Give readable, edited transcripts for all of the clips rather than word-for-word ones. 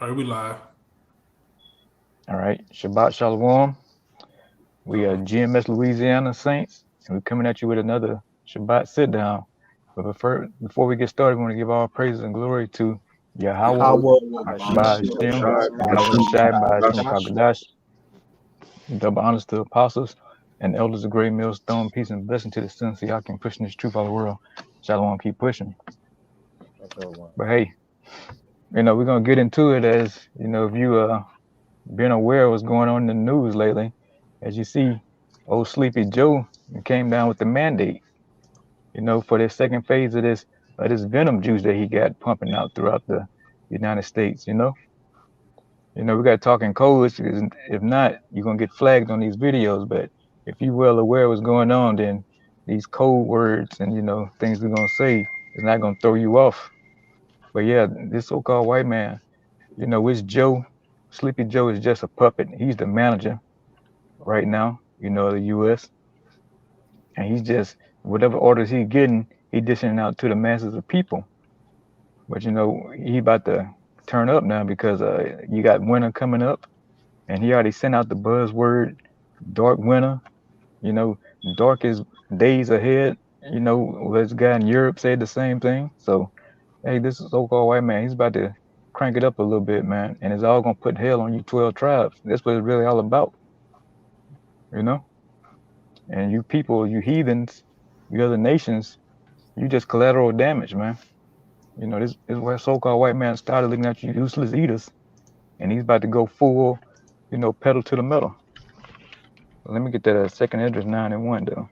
All right, we live. All right, Shabbat Shalom. We are GMS Louisiana Saints, and we're coming at you with another Shabbat sit down. But before we get started, we want to give all praises and glory to Yahweh, Yahweh Ashba Hashem, Yahweh Shai, Ba'ashem Kagadash. Double honors to apostles and elders of Great Millstone. Peace and blessing to the sons so y'all can pushing this truth all the world. Shalom, keep pushing. But hey, we're gonna get into it as if you been aware of what's going on in the news lately. As you see, old Sleepy Joe came down with the mandate, for this second phase of this venom juice that he got pumping out throughout the United States. We got to talk in codes because if not, you're gonna get flagged on these videos. But if you're well aware of what's going on, then these code words and things we're gonna say is not gonna throw you off. But yeah, this so-called white man, it's Joe. Sleepy Joe is just a puppet. He's the manager right now, the U.S. And he's just whatever orders he's getting, he dishing out to the masses of people. But he about to turn up now because you got winter coming up, and he already sent out the buzzword, dark winter. You know, darkest days ahead. This guy in Europe said the same thing. So, hey, this so-called white man, he's about to crank it up a little bit, man, and it's all gonna put hell on you 12 tribes. That's what it's really all about, you know. And you people, you heathens, you other nations, you just collateral damage, man. This is where so-called white man started looking at you useless eaters, and he's about to go full, pedal to the metal. Let me get that second Esdras 9:1 though.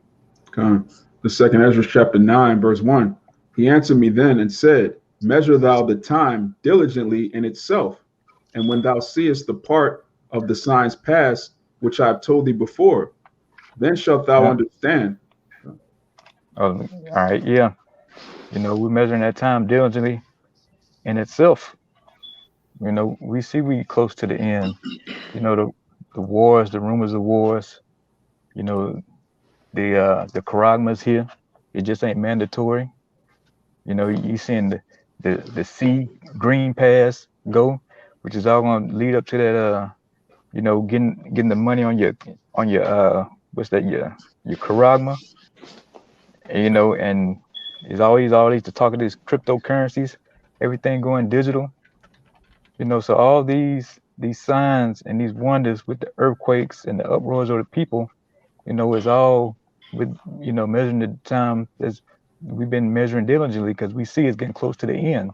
Come. The second Ezra chapter 9, verse 1. He answered me then and said, Measure thou the time diligently in itself, and when thou seest the part of the signs past, which I have told thee before, then shalt thou Yeah. understand. Oh, all right, yeah. We're measuring that time diligently in itself. We see we close to the end. The wars, the rumors of wars. You know, the charagmas here. It just ain't mandatory. You seeing the sea green pass go, which is all gonna lead up to that getting the money on your what's that your charagma. And it's always to talk of these cryptocurrencies, everything going digital. So all these signs and these wonders with the earthquakes and the uproars of the people, is all with measuring the time as we've been measuring diligently because we see it's getting close to the end.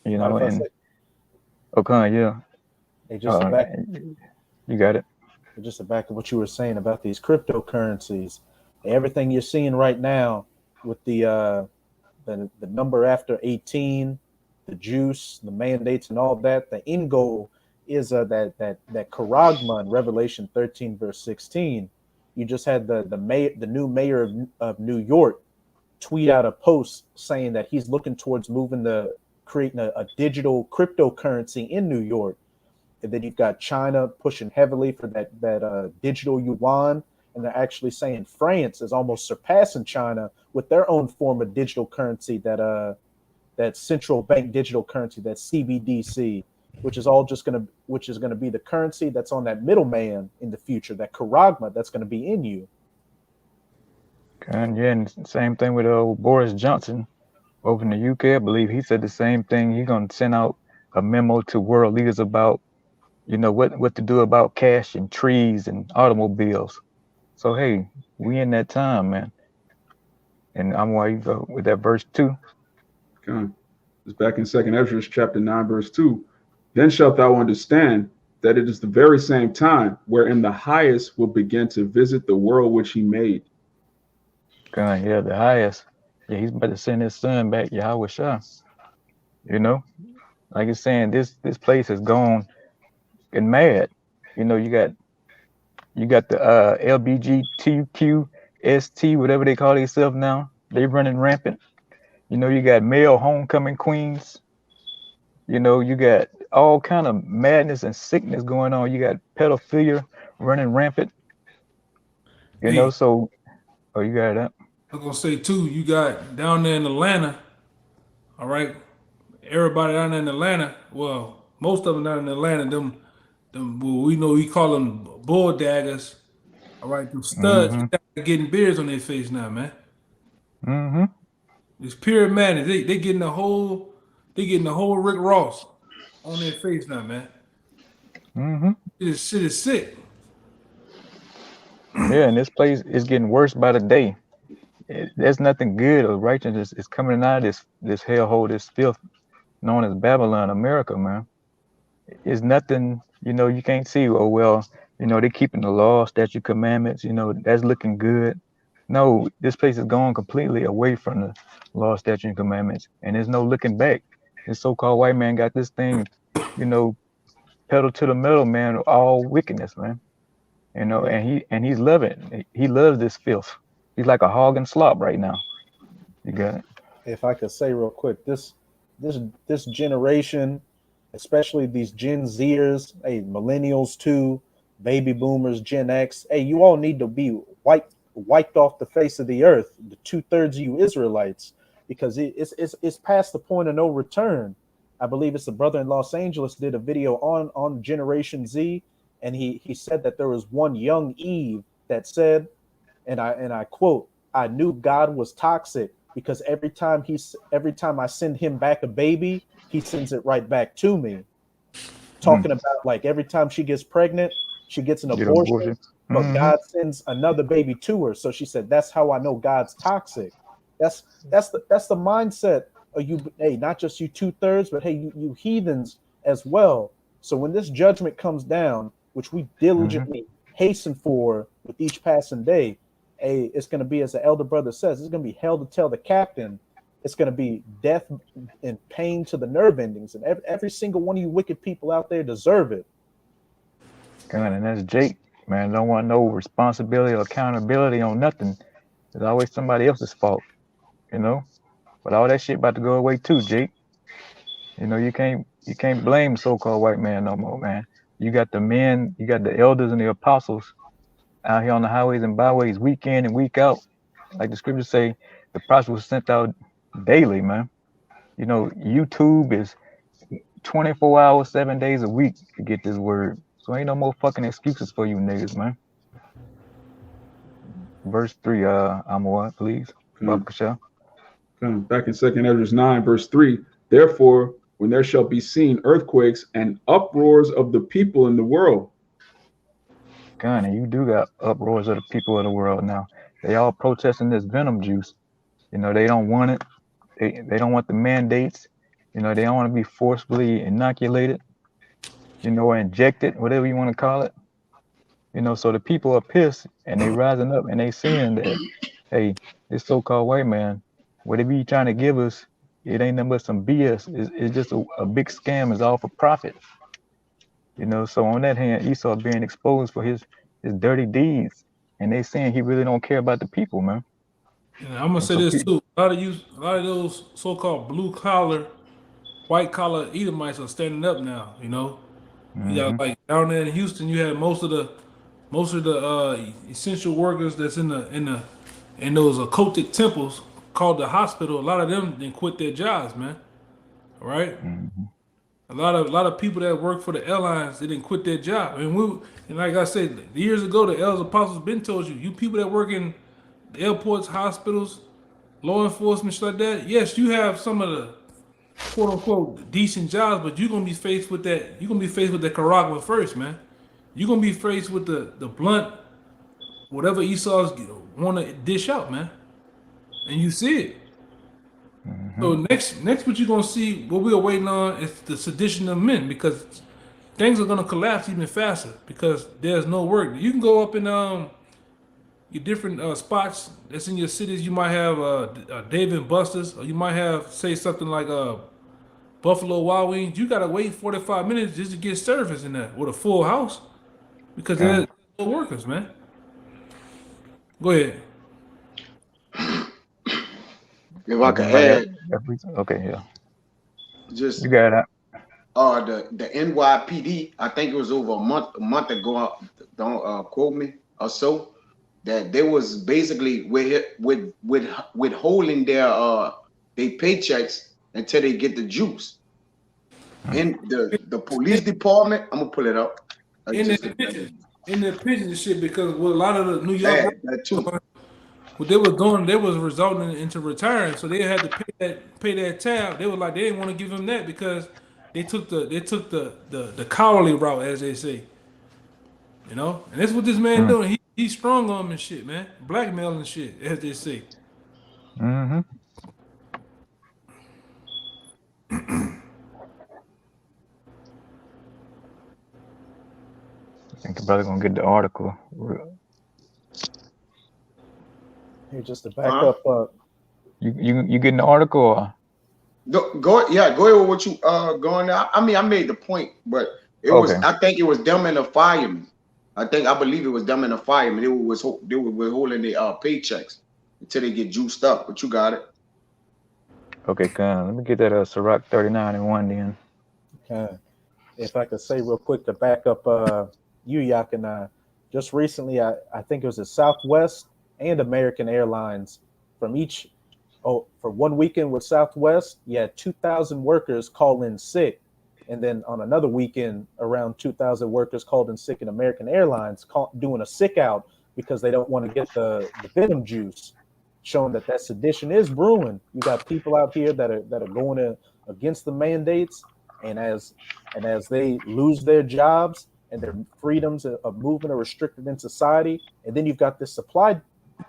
And okay, yeah, Hey, just uh, back, you got it. just to back up what you were saying about these cryptocurrencies, everything you're seeing right now with the number after 18, the juice, the mandates, and all that. The end goal is that charagma in Revelation 13 verse 16. You just had the new mayor of New York tweet out a post saying that he's looking towards creating a digital cryptocurrency in New York. And then you've got China pushing heavily for that digital yuan, and they're actually saying France is almost surpassing China with their own form of digital currency, that central bank digital currency, that CBDC, which is gonna be the currency that's on that middleman in the future, that charagma that's gonna be in you. And yeah, and same thing with Boris Johnson over in the UK. I believe he said the same thing. He's gonna send out a memo to world leaders about what to do about cash and trees and automobiles. So hey, we in that time, man. And I'm why you go with that verse 2. Come. It's back in second Ezra chapter 9, verse 2. Then shalt thou understand that it is the very same time wherein the highest will begin to visit the world which he made. Yeah, the highest. Yeah, he's about to send his son back, Yahweh Shah. You know, like it's saying, this place has gone and mad. You got the LBGTQST, whatever they call themselves now. They running rampant. You got male homecoming queens. You got all kind of madness and sickness going on. You got pedophilia running rampant. Hey, So you got that. I'm gonna say too. You got down there in Atlanta. All right, everybody down in Atlanta, well, most of them down in Atlanta, them we know we call them bull daggers. All right, them studs Mm-hmm. getting beards on their face now, man. Mm-hmm. These pure madness, they getting the whole Rick Ross on their face now, man. Mm-hmm. This shit is sick. Yeah, and this place is getting worse by the day. There's nothing good or righteous is coming out of this hellhole, this filth known as Babylon, America, man. It's nothing, you can't see, oh well, they're keeping the law, statute, commandments, that's looking good. No, this place is going completely away from the law, statute, and commandments, and there's no looking back. This so-called white man got this thing, you know, pedal to the metal, man, of all wickedness, man. And he's loving. He loves this filth. He's like a hog and slop right now. You got it. If I could say real quick, this generation, especially these Gen Zers, hey, millennials too, baby boomers, Gen X, hey, you all need to be wiped off the face of the earth, the 2/3 of you Israelites, because it's past the point of no return. I believe it's a brother in Los Angeles did a video on Generation Z, and he said that there was one young Eve that said, and I quote, "I knew God was toxic because every time I send him back a baby, he sends it right back to me." Talking about like every time she gets pregnant, she gets an abortion, but Mm-hmm. God sends another baby to her. So she said, "That's how I know God's toxic." That's the mindset of you. Hey, not just you 2/3, but hey, you heathens as well. So when this judgment comes down, which we Mm-hmm. diligently hasten for with each passing day, hey, it's going to be, as the elder brother says, it's going to be hell to tell the captain. It's going to be death and pain to the nerve endings, and every single one of you wicked people out there deserve it. God, and that's Jake, man. Don't want no responsibility or accountability on nothing. It's always somebody else's fault, you know. But all that shit about to go away too, Jake. You can't blame so-called white man no more, man. You got the men, you got the elders and the apostles out here on the highways and byways week in and week out. Like the scriptures say, the prophets was sent out daily, man. YouTube is 24 hours, 7 days a week to get this word. So ain't no more fucking excuses for you niggas, man. Verse 3, Amawat, please. Come, Babakasha. back in 2nd Ezra 9, verse 3. Therefore, when there shall be seen earthquakes and uproars of the people in the world. God, and you do got uproars of the people of the world now. They all protesting this venom juice. They don't want it. They don't want the mandates. They don't want to be forcibly inoculated, or injected, whatever you want to call it. So the people are pissed and they rising up and they seeing that, hey, this so-called white man, whatever he trying to give us, it ain't nothing but some BS. It's just a big scam. It's all for profit. So on that hand, Esau being exposed for his dirty deeds, and they saying he really don't care about the people, man. And I'm gonna And say so this too. A lot of those so-called blue collar, white collar Edomites are standing up now. You got mm-hmm. like down there in Houston, you had most of the essential workers that's in those occultic temples called the hospital. A lot of them didn't quit their jobs, man. All right. Mm-hmm. A lot of people that work for the airlines, they didn't quit their job. And like I said, years ago, the elders apostles been told you people that work in the airports, hospitals, law enforcement, shit like that. Yes, you have some of the quote unquote decent jobs, but you're gonna be faced with that. You're gonna be faced with the Karagma first, man. You're gonna be faced with the blunt, whatever Esau's want to dish out, man. And you see it. Mm-hmm. So next, what you're gonna see, what we're waiting on is the sedition of men, because things are gonna collapse even faster because there's no work. You can go up in your different spots that's in your cities. You might have Dave and Buster's, or you might have say something like Buffalo Wild Wings. You gotta wait 45 minutes just to get service in that with a full house because there's no workers, man. Go ahead. If I could add, Okay, yeah. just You got it. the NYPD, I think it was over a month ago. Don't quote me or so. That they was basically withholding their paychecks until they get the juice. In the police department, I'm gonna pull it up. In the pension and shit, because with a lot of the New York that too. what they was doing, they was resulting into retiring, so they had to pay that tab. They were like, they didn't want to give him that because they took the cowardly route, as they say. You know, and that's what this man doing. He's strong on him and shit, man, blackmailing and shit, as they say. Mm-hmm. I think I'm probably gonna get the article. Here, just to back up. You getting the article? Or? Go ahead with what you going out. I mean, I made the point, but it was I think it was them and the firemen. I believe it was them and the firemen. They were withholding their paychecks until they get juiced up. But you got it. Okay, let me get that Sirach 39:1 then. Okay. If I could say real quick to back up you, Yakin, just recently, I think it was at Southwest and American Airlines for one weekend with Southwest, you had 2,000 workers call in sick. And then on another weekend, around 2,000 workers called in sick in American Airlines, doing a sick out because they don't want to get the venom juice, showing that sedition is brewing. You got people out here that are going against the mandates, and as they lose their jobs and their freedoms of movement are restricted in society, and then you've got this supply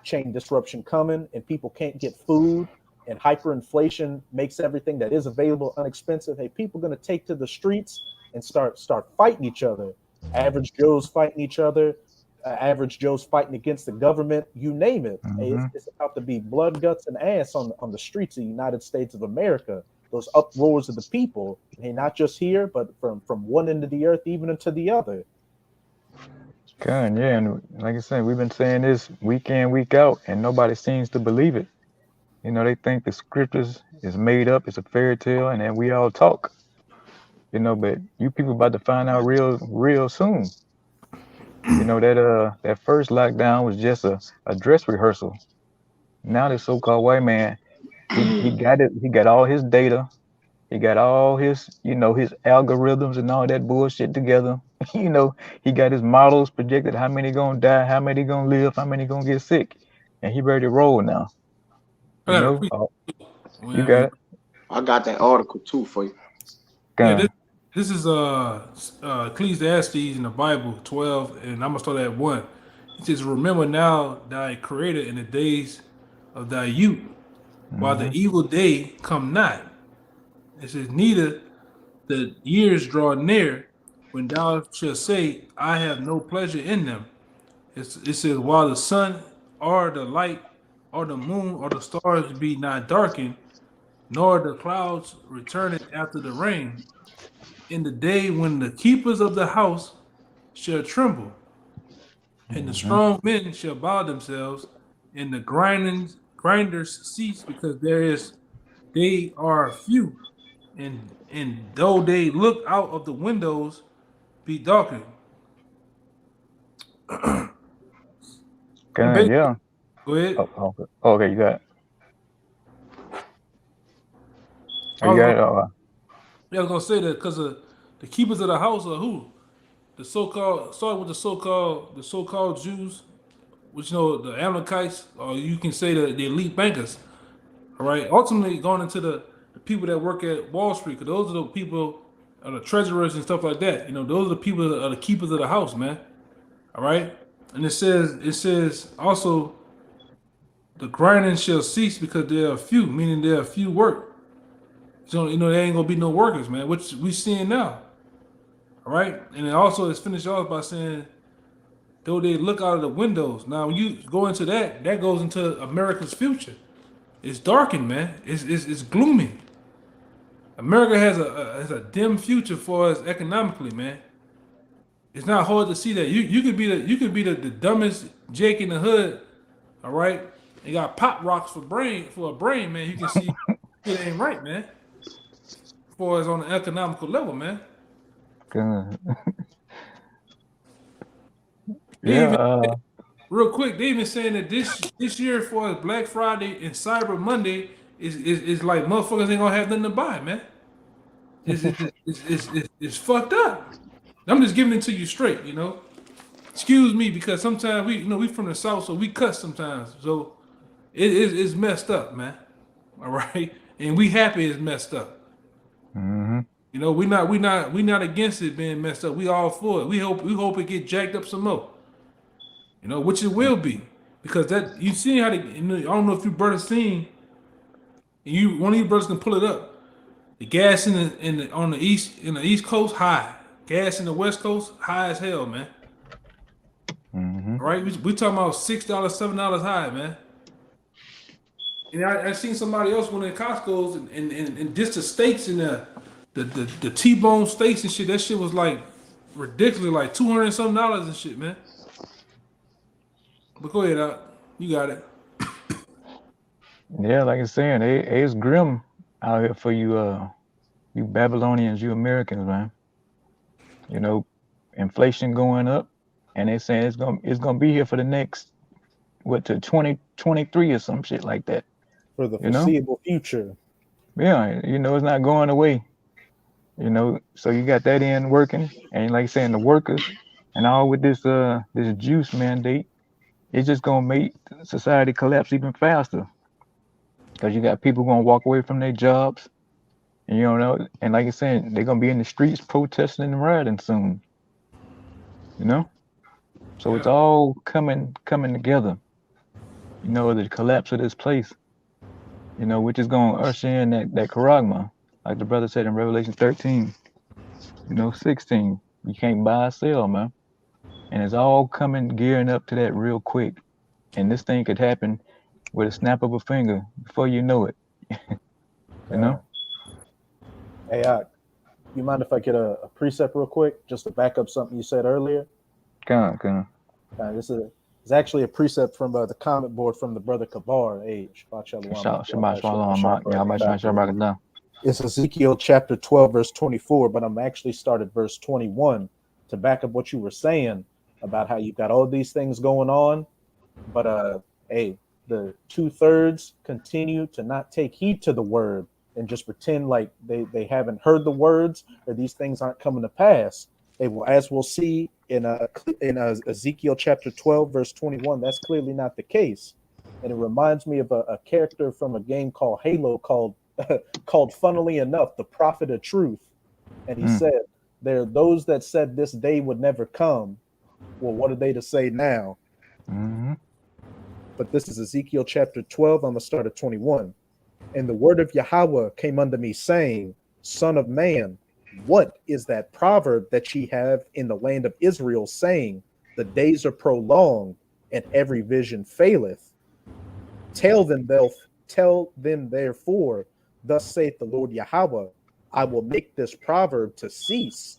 chain disruption coming, and people can't get food, and hyperinflation makes everything that is available inexpensive. Hey, people are going to take to the streets and start fighting each other. Average Joe's fighting each other. Average Joe's fighting against the government. You name it. Hey, it's about to be blood, guts, and ass on the streets of the United States of America. Those uproars of the people, hey, not just here, but from one end of the earth even into the other. God, yeah, and like I said, we've been saying this week in, week out, and nobody seems to believe it. You know, they think the scriptures is made up, it's a fairy tale, and then we all talk. You know, but you people about to find out real soon. You know, that first lockdown was just a dress rehearsal. Now this so-called white man, he got all his data, he got all his, his algorithms and all that bullshit together. He got his models projected how many gonna die, how many gonna live, how many gonna get sick, and he ready to roll now. You got it. I got that article too for you. Yeah, this is Ecclesiastes in the Bible 12, and I'm gonna start at 1. It says, "Remember now thy Creator in the days of thy youth, while the evil day come not." It says, "Neither the years draw near, when thou shalt say, I have no pleasure in them." It says, "While the sun or the light or the moon or the stars be not darkened, nor the clouds returning after the rain, in the day when the keepers of the house shall tremble, and the strong men shall bow themselves, and the grinders cease, because they are few, and though they look out of the windows, be darkened." Yeah. Go ahead. Okay, you got it. You got it. Yeah, I was gonna say that because the keepers of the house are who? The so-called Jews, which the Amalekites, or you can say the elite bankers. All right. Ultimately, going into the people that work at Wall Street, because those are the people, the treasurers and stuff like that. Those are the people that are the keepers of the house, man. All right. And it says also, the grinding shall cease because there are few, meaning there are few work. So there ain't gonna be no workers, man, which we seeing now. All right. And it also is finished off by saying, though they look out of the windows. Now, when you go into that goes into America's future. It's darkened, man. It's gloomy. America has a dim future for us economically, man. It's not hard to see that. You could be the dumbest Jake in the hood, all right? You got pop rocks for a brain, man. You can see it ain't right, man. As far as on the economical level, man. Real quick, they even saying that this year, for Black Friday and Cyber Monday, it's like motherfuckers ain't gonna have nothing to buy, man. It's fucked up. I'm just giving it to you straight, you know. Excuse me, because sometimes we from the South, so we cuss sometimes. So it's messed up, man. All right, and we happy it's messed up. Mm-hmm. You know, we not against it being messed up. We all for it. We hope it get jacked up some more. You know, which it will be, because that you see how I don't know if you brothers seen, and you one of you brothers can pull it up. The gas on the east coast high, gas in the west coast high as hell, man. Mm-hmm. All right, we talking about $6, $7 high, man. And I seen somebody else went in Costco's and just the steaks and the T-bone steaks and shit. That shit was like ridiculous, like $200 and something and shit, man. But go ahead, out. You got it. Yeah, like I saying, it's grim out here for you, you Babylonians, you Americans, man. You know, inflation going up, and they saying it's gonna be here for the next to 2023 or some shit like that. For the You know? foreseeable future. Yeah, you know, it's not going away. You know, so you got that in working, and like saying the workers, and all with this juice mandate, it's just gonna make society collapse even faster. Because you got people gonna walk away from their jobs, and you know, and like I said, they're gonna be in the streets protesting and rioting soon. You know, so it's all coming together. You know, the collapse of this place. You know, which is gonna usher in that charagma, like the brother said in Revelation 13. You know, 16. You can't buy or sell, man. And it's all gearing up to that real quick. And this thing could happen with a snap of a finger before you know it. You know? Hey, you mind if I get a precept real quick, just to back up something you said earlier? Come on. This is actually a precept from the comment board from the brother Kabar. Shabbat shalom. It's Ezekiel chapter 12, verse 24, but I'm actually started verse 21 to back up what you were saying about how you've got all these things going on, but hey, the 2/3 continue to not take heed to the word and just pretend like they haven't heard the words, or these things aren't coming to pass. They will, as we'll see in Ezekiel chapter 12, verse 21, that's clearly not the case. And it reminds me of a character from a game called Halo called funnily enough, the Prophet of Truth. And he said, there are those that said this day would never come. Well, what are they to say now? Mm-hmm. But this is Ezekiel chapter 12. I'm going to start at 21. And the word of Yahweh came unto me, saying, Son of man, what is that proverb that ye have in the land of Israel, saying, the days are prolonged, and every vision faileth? Tell them therefore, thus saith the Lord Yahweh, I will make this proverb to cease,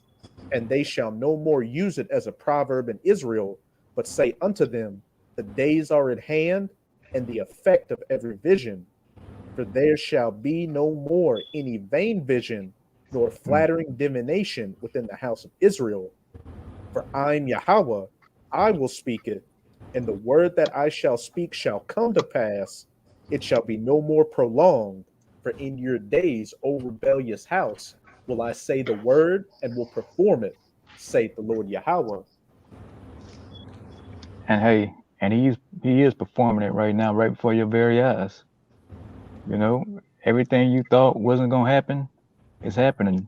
and they shall no more use it as a proverb in Israel, but say unto them, the days are at hand, and the effect of every vision. For there shall be no more any vain vision, nor flattering divination within the house of Israel. For I'm Yahweh, I will speak it, and the word that I shall speak shall come to pass. It shall be no more prolonged. For in your days, O rebellious house, will I say the word and will perform it, saith the Lord Yahweh. And hey, and he is performing it right now, right before your very eyes. You know, everything you thought wasn't gonna happen is happening.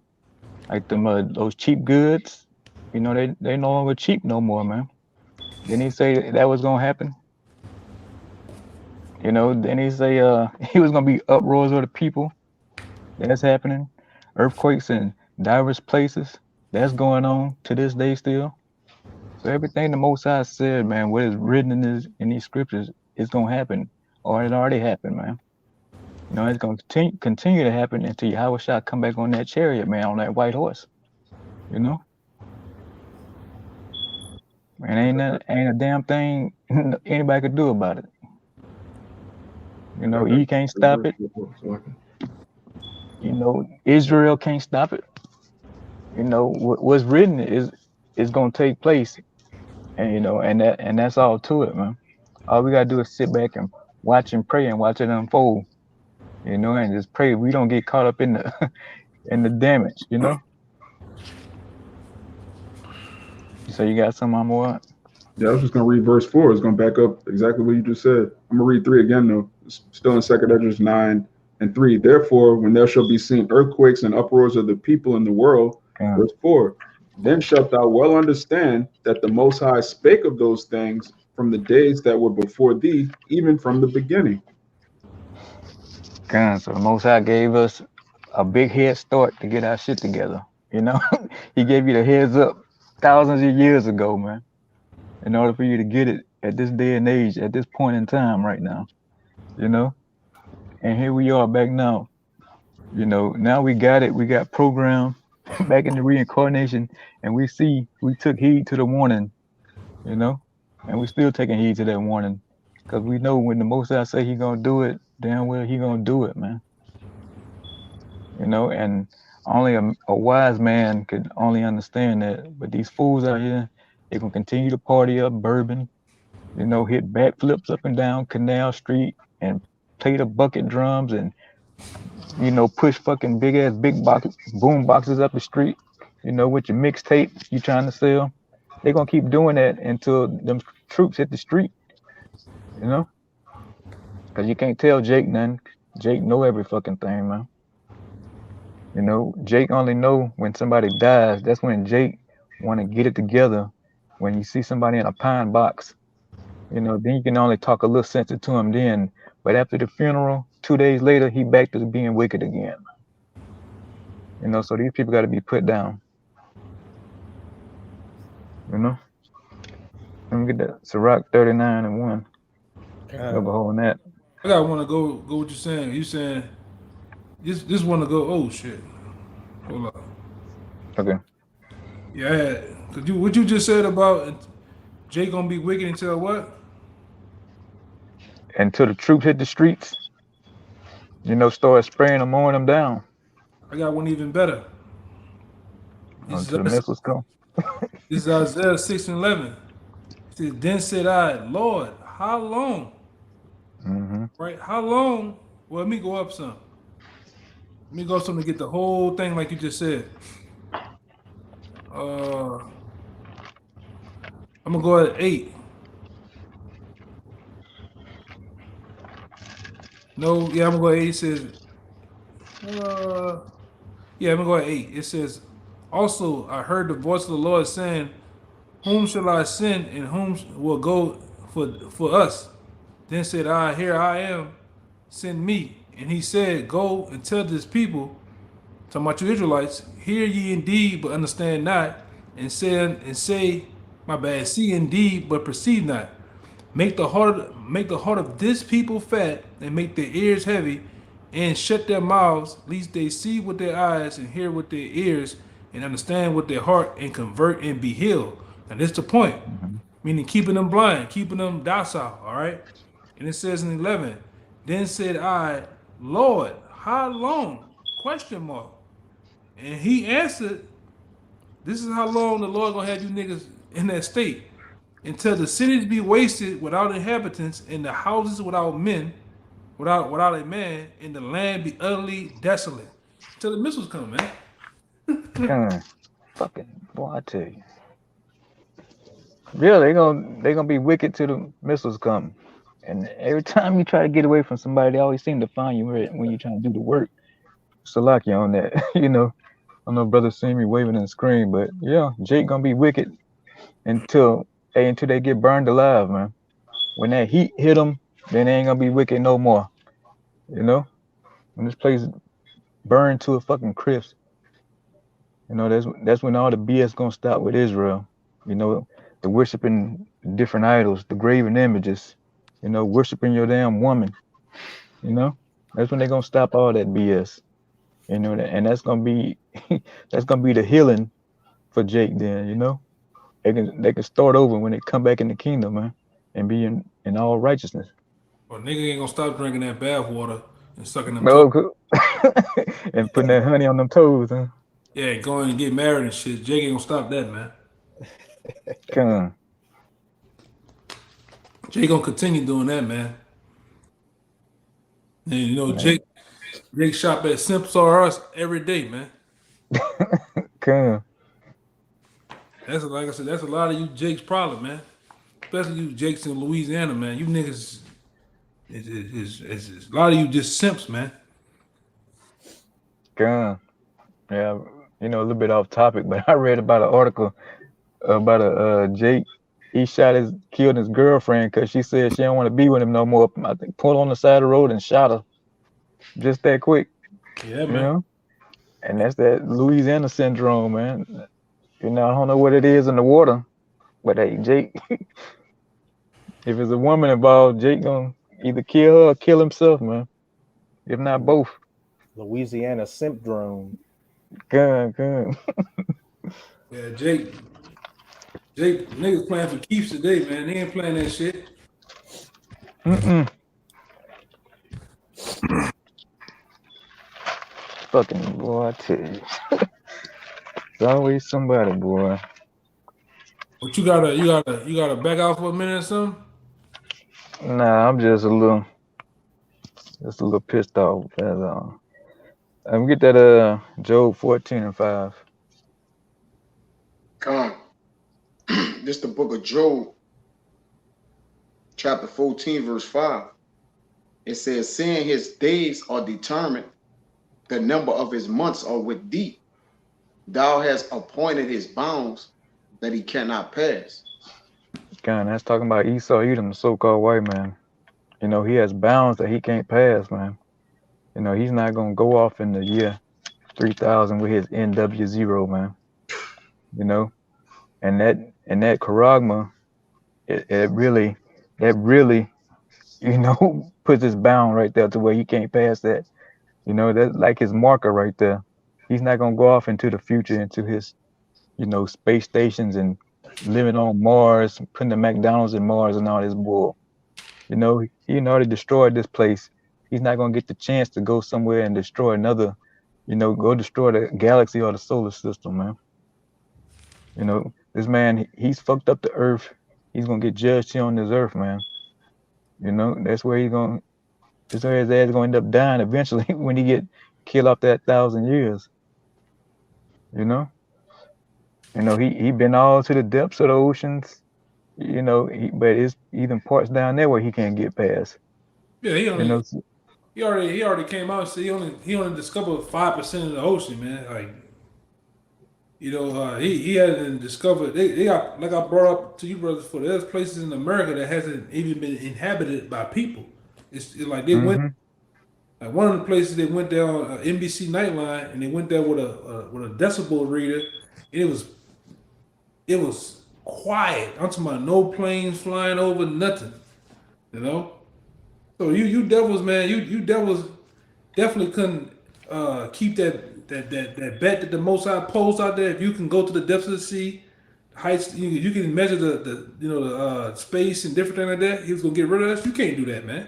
Like those cheap goods, you know, they no longer cheap no more, man. Didn't he say that was gonna happen? You know, then he say he was gonna be uproars of the people. That's happening. Earthquakes in diverse places. That's going on to this day still. So everything the Most High said, man, what is written in these scriptures is gonna happen, or it already happened, man. You know, it's gonna continue to happen until Yahweh shall come back on that chariot, man, on that white horse. You know, and ain't a damn thing anybody could do about it. You know, you can't stop it. You know, Israel can't stop it. You know, what's written is gonna take place, and you know, and that's all to it, man. All we gotta do is sit back and watch and pray and watch it unfold. you know, and just pray we don't get caught up in the in the damage, you know. So you got some more? Yeah, I was just gonna read verse 4. It's gonna back up exactly what you just said. I'm gonna read 3 again though. It's still in 2 Esdras 9:3. Therefore, when there shall be seen earthquakes and uproars of the people in the world, verse 4, then shalt thou well understand that the Most High spake of those things from the days that were before thee, even from the beginning. So the Most High gave us a big head start to get our shit together. You know, He gave you the heads up thousands of years ago, man, in order for you to get it at this day and age, at this point in time right now, you know. And here we are back now. You know, now we got it. We got programmed back in the reincarnation, and we took heed to the warning, you know, and we still taking heed to that warning, because we know when the Most High say He gonna do it, damn well He gonna do it, man. You know, and only a wise man could only understand that. But these fools out here, they gonna continue to party up bourbon, you know, hit backflips up and down Canal Street and play the bucket drums and, you know, push fucking big ass boom boxes up the street, you know, with your mixtape you trying to sell. They gonna keep doing that until them troops hit the street, you know, because you can't tell Jake nothing. Jake know every fucking thing, man. You know, Jake only know when somebody dies. That's when Jake want to get it together. When you see somebody in a pine box, you know, then you can only talk a little sense to him then. But after the funeral, 2 days later, he back to being wicked again. You know, so these people got to be put down. You know? Let me get that. Sirach 39:1. Go behold that. I got want to go what you're saying. You saying just want to go. Oh shit! Hold up. Okay. Yeah, cause what you just said about Jake gonna be wicked until what? Until the troops hit the streets, you know, start spraying them, mowing them down. I got one even better. Until the missiles come. This is Isaiah 6:11. It says, then said I, Lord, how long? Mm-hmm. Right? How long? Well, let me go up some. Let me go up some to get the whole thing like you just said. I'm gonna go at 8. No, yeah, I'm gonna go at 8. It says, yeah, I'm gonna go at 8. It says, also I heard the voice of the Lord saying, whom shall I send and whom will go for us? Then said I, here I am, send me. And he said, go and tell this people, talking about you Israelites, hear ye indeed, but understand not, and say, my bad, see indeed, but perceive not. Make the heart of this people fat, and make their ears heavy, and shut their mouths, lest they see with their eyes and hear with their ears, and understand with their heart, and convert and be healed. And this is the point, meaning keeping them blind, keeping them docile. All right. And it says in 11, then said I, Lord, how long? Question mark. And he answered, this is how long the Lord gonna have you niggas in that state. Until the cities be wasted without inhabitants, and the houses without men, without a man, and the land be utterly desolate. Till the missiles come, man. Fucking boy, I tell you. Yeah, they gonna be wicked till the missiles come. And every time you try to get away from somebody, they always seem to find you when you're trying to do the work. Salakia on that, you know. I know brothers see me waving and scream, but yeah, Jake gonna be wicked until they get burned alive, man. When that heat hit them, then they ain't gonna be wicked no more. You know, when this place burned to a fucking crisp, you know, that's when all the BS gonna stop with Israel. You know, the worshiping different idols, the graven images, you know, worshiping your damn woman. You know, that's when they're gonna stop all that BS. You know, and that's gonna be the healing for Jake. Then, you know, they can start over when they come back in the kingdom, man, and be in all righteousness. Or nigga ain't gonna stop drinking that bath water and sucking them toes. And putting that honey on them toes, huh? Yeah, going and get married and shit. Jake ain't gonna stop that, man. Come on. Jake gonna continue doing that, man. And you know, man. Jake shop at Simps R Us every day, man. Come. That's like I said, that's a lot of you Jake's problem, man. Especially you Jakes in Louisiana, man. You niggas is a lot of you just simps, man. Come. Yeah, a little bit off topic, but I read about an article about a Jake. He killed his girlfriend because she said she don't want to be with him no more. I think pulled on the side of the road and shot her just that quick. Yeah, man. And that's that Louisiana syndrome, man. I don't know what it is in the water, but hey, Jake, if it's a woman involved, Jake gonna either kill her or kill himself, man. If not both. Louisiana syndrome. Good. Yeah, Jake, niggas playing for keeps today, man. They ain't playing that shit. Fucking boy, I tell you. It's always somebody, boy. But you gotta back out for a minute or something? Nah, I'm just a little pissed off. I'm get that Job 14:5. Come. This the book of Job, chapter 14, verse 5. It says, seeing his days are determined, the number of his months are with thee. Thou hast appointed his bounds that he cannot pass. God, that's talking about Esau, Edom, the so-called white man. He has bounds that he can't pass, man. He's not gonna go off in the year 3000 with his NW0, man. And that charagma, it really, puts his bound right there to where he can't pass that. That's like his marker right there. He's not gonna go off into the future, into his, space stations and living on Mars, putting the McDonald's in Mars and all this bull. He already destroyed this place. He's not gonna get the chance to go somewhere and destroy another, go destroy the galaxy or the solar system, man. This man, he's fucked up the earth. He's gonna get judged here on this earth, man. That's where his ass gonna end up dying eventually when he get killed off that 1,000 years. He been all to the depths of the oceans. But it's even parts down there where he can't get past. Yeah, he already came out and said he only discovered 5% of the ocean, man. Like, he hadn't discovered. They got, like I brought up to you brothers before. There's places in America that hasn't even been inhabited by people. It's like they went. Like one of the places they went there on NBC Nightline, and they went there with a decibel reader, and it was quiet. I'm talking about no planes flying over, nothing. So you devils, man, you devils definitely couldn't keep that bet that the Most High posed out there. If you can go to the depths of the sea, heights, you can measure the space and different things like that. He was gonna get rid of us. You can't do that, man.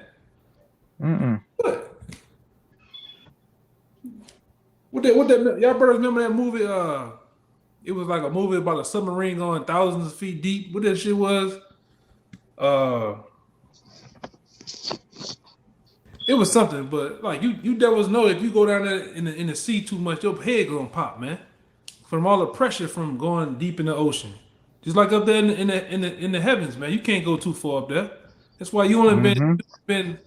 What that y'all brothers remember that movie? It was like a movie about a submarine going thousands of feet deep. What that shit was? It was something, but like you devils know if you go down there in the sea too much, your head gonna pop, man, from all the pressure from going deep in the ocean. Just like up there in the heavens, man, you can't go too far up there. That's why you only been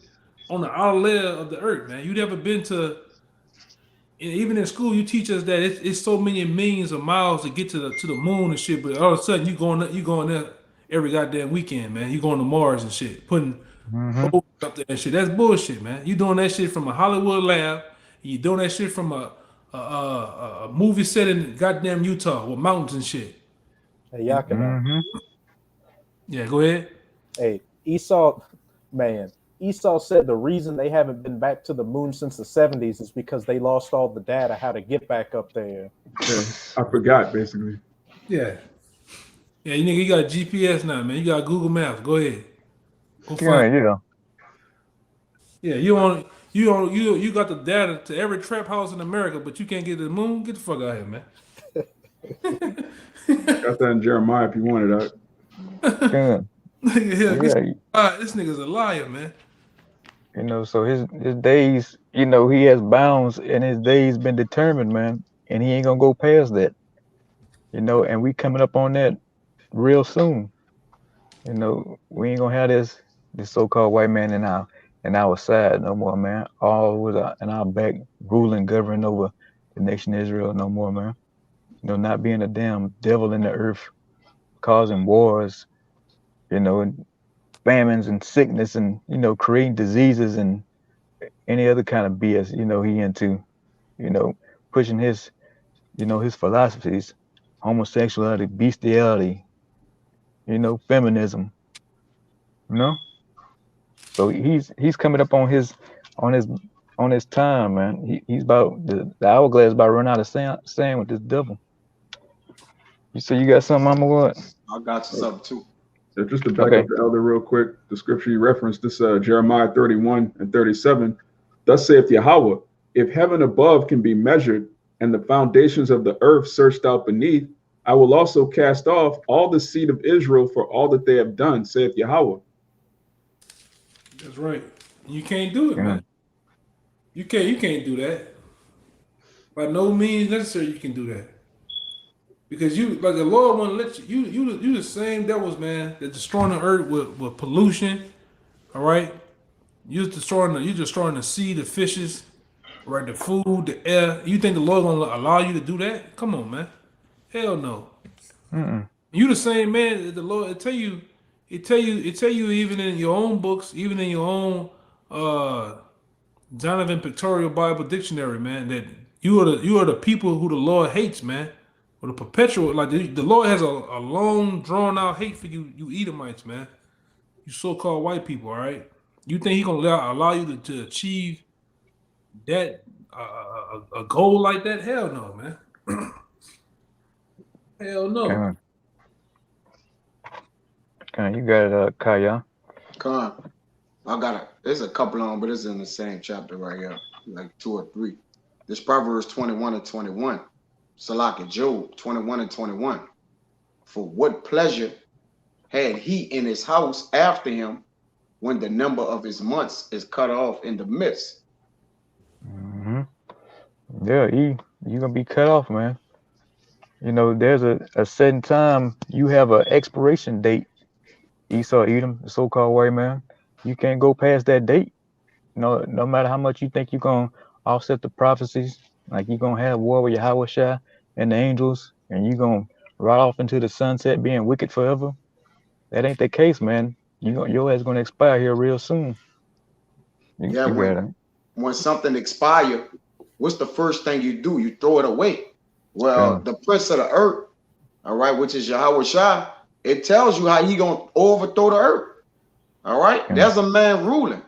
on the outer layer of the earth, man. You never been to. Even in school, you teach us that it's so many millions of miles to get to the moon and shit. But all of a sudden, you going there every goddamn weekend, man. You going to Mars and shit, putting up there and shit. That's bullshit, man. You doing that shit from a Hollywood lab. You doing that shit from a movie set in goddamn Utah with mountains and shit. Hey, Yakima. Yeah, go ahead. Hey, Esau said the reason they haven't been back to the moon since the 70s is because they lost all the data how to get back up there. Yeah, I forgot, basically. Yeah, you got GPS now, man. You got Google Maps. Go ahead. Go find. Yeah, you got the data to every trap house in America, but you can't get to the moon. Get the fuck out of here, man. Got that in Jeremiah if you wanted that. This nigga's a liar, man. You know, so his days, you know, he has bounds, and his days been determined, man, and he ain't gonna go past that. You know, and we coming up on that real soon. You know, we ain't gonna have this so-called white man in our side no more, man. All with in our back, ruling, governing over the nation of Israel no more, man. You know, not being a damn devil in the earth, causing wars, you know, and famines and sickness, and you know, creating diseases and any other kind of BS. You know, he into, you know, pushing his, you know, his philosophies, homosexuality, bestiality, you know, feminism. You know. So he's coming up on his on his time, man. He's about the hourglass about to run out of sand with this devil. You say you got something, Mama? What? I got you something too. So just to back up the elder real quick, the scripture you referenced, this Jeremiah 31 and 37. Thus saith Yahweh, if heaven above can be measured and the foundations of the earth searched out beneath, I will also cast off all the seed of Israel for all that they have done, saith Yahweh. That's right. You can't do it, man. You can't do that. By no means necessary you can do that. Because you, like, the Lord won't let you the same devils, man, that destroying the earth with pollution. All right. You're destroying the sea, the fishes, right? The food, the air. You think the Lord gonna allow you to do that? Come on, man. Hell no. You the same man that the Lord it tell you even in your own books, even in your own Jonathan Pictorial Bible Dictionary, man, that you are the people who the Lord hates, man. Or the perpetual, like the Lord has a long drawn out hate for you Edomites, man. You so-called white people, all right? You think he gonna allow you to achieve that a goal like that? Hell no, man. Hell no. Okay, you got it, Kaya. Come on. I got it. There's a couple of them, but it's in the same chapter right here, like 2 or 3. This Proverbs 21 and 21. Salak Job 21 and 21. For what pleasure had he in his house after him when the number of his months is cut off in the midst? Yeah, you gonna be cut off, man. You know, there's a certain time you have an expiration date. Esau, Edom, the so-called white man, you can't go past that date. No matter how much you think you're gonna offset the prophecies, like you're gonna have war with Yahweh Shai and the angels, and you're gonna ride off into the sunset being wicked forever. That ain't the case, man. Your ass gonna expire here real soon. When something expires, what's the first thing you do? You throw it away. Well, the prince of the earth, all right, which is Yahweh Shai, it tells you how he gonna overthrow the earth. All right, there's a man ruling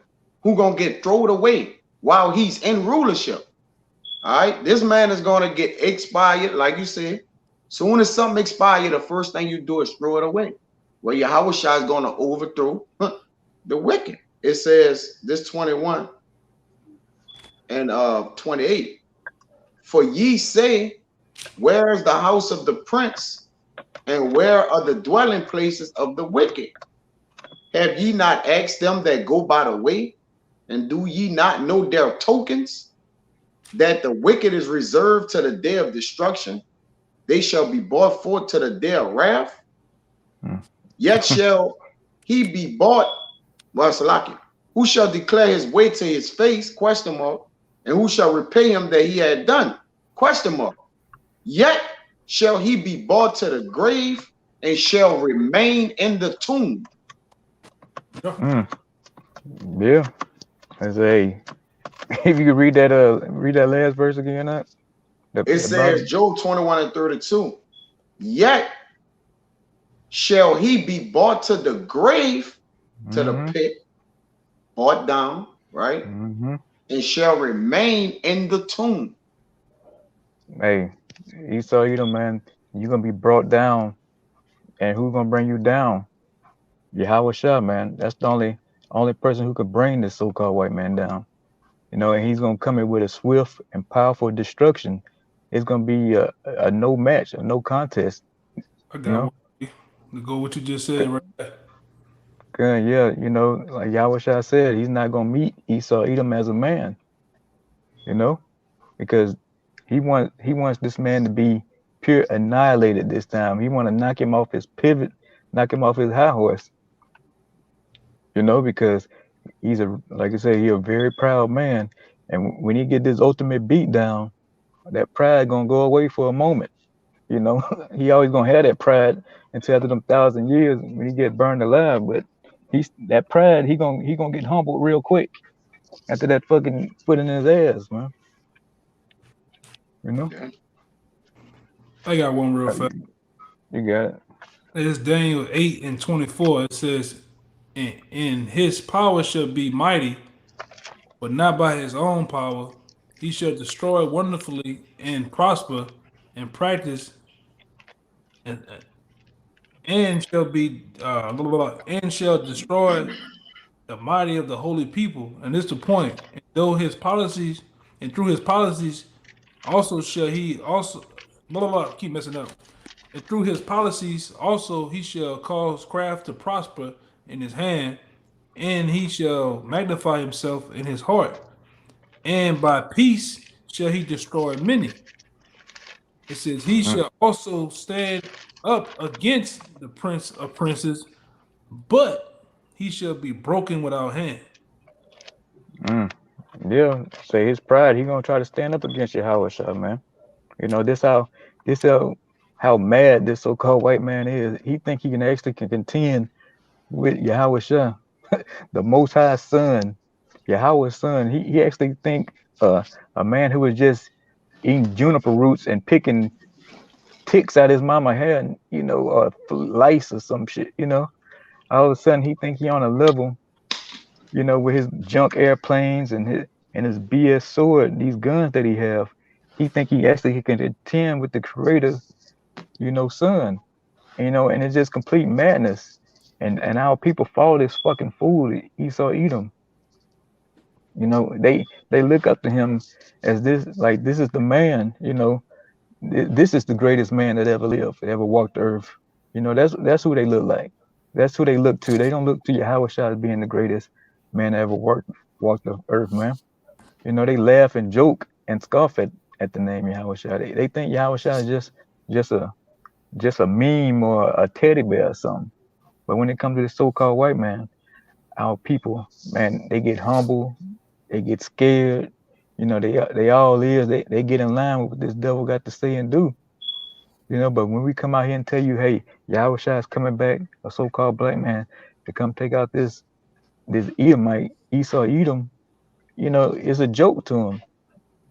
who gonna get thrown away while he's in rulership. All right, this man is gonna get expired, like you said. Soon as something expires, the first thing you do is throw it away. Well, Yahweh Shai is gonna overthrow the wicked. It says this 21 and 28. For ye say, where is the house of the prince, and where are the dwelling places of the wicked? Have ye not asked them that go by the way, and do ye not know their tokens? That the wicked is reserved to the day of destruction, they shall be brought forth to the day of wrath. Yet shall he be bought, who shall declare his way to his face, question mark, and who shall repay him that he had done, question mark. Yet shall he be brought to the grave and shall remain in the tomb. Yeah. As if you could read that last verse again, it says Job 21 and 32. Yet shall he be brought to the grave, to the pit, brought down, right? And shall remain in the tomb. Hey, Esau, man, you're gonna be brought down, and who's gonna bring you down? Yahweh Shai, man. That's the only person who could bring this so-called white man down. You know, and he's gonna come in with a swift and powerful destruction. It's gonna be a no match, a no contest. I got one to go what you just said right there. Yeah, you know, like Yahweh said, he's not gonna meet Esau Edom as a man, you know, because he wants this man to be pure annihilated this time. He want to knock him off his pivot, knock him off his high horse, you know, because he's like I said, he's a very proud man, and when he get this ultimate beat down, that pride gonna go away for a moment, you know. He always gonna have that pride until after them 1,000 years when he get burned alive, but he's that pride, he gonna get humbled real quick after that fucking foot in his ass, man. You know? Yeah. I got one real fast. You got it. It's Daniel 8:24. It says, "And his power shall be mighty, but not by his own power. He shall destroy wonderfully and prosper and practice and shall be blah, blah, blah, and shall destroy the mighty of the holy people." And this is the point. And though his policies and through his policies also shall he also blah blah blah keep messing up. And through his policies also he shall cause craft to prosper in his hand, and he shall magnify himself in his heart, and by peace shall he destroy many. It says he shall also stand up against the prince of princes, but he shall be broken without hand. Yeah. Say his pride, he gonna try to stand up against Yahweh Shah, man. You know, this how mad this so-called white man is. He think he can contend with Yahweh Shah, the Most High Son, Yahweh's son. He actually think a man who was just eating juniper roots and picking ticks out his mama hair, you know, or lice or some shit, you know. All of a sudden he think he on a level, you know, with his junk airplanes and his BS sword, these guns that he have. He think he actually can contend with the creator, you know, son. You know, and it's just complete madness. And our people follow this fucking fool, Esau Edom. You know, they look up to him as this, like, this is the man, you know, this is the greatest man that ever lived, ever walked the earth. You know, that's who they look like. That's who they look to. They don't look to Yahweh Shah as being the greatest man that ever walked the earth, man. You know, they laugh and joke and scoff at the name Yahweh Shah. They think Yahweh Shah is just a meme or a teddy bear or something. But when it comes to this so-called white man, our people, man, they get humble, they get scared. You know, they all is they get in line with what this devil got to say and do. You know, but when we come out here and tell you, hey, Yahweh Shah is coming back, a so-called black man, to come take out this Edomite, Esau Edom, you know, it's a joke to them.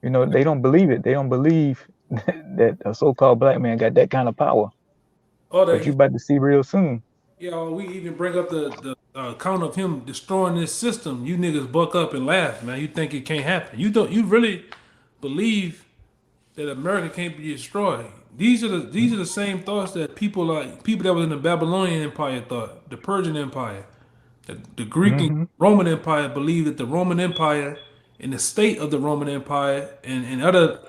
You know, they don't believe it. They don't believe that a so-called black man got that kind of power. But you about to see real soon. Yeah, we even bring up the account of him destroying this system. You niggas buck up and laugh, man. You think it can't happen. You really believe that America can't be destroyed. These are the same thoughts that people that was in the Babylonian Empire thought, the Persian Empire, the Greek and Roman Empire believed that the Roman Empire and the state of the Roman Empire and other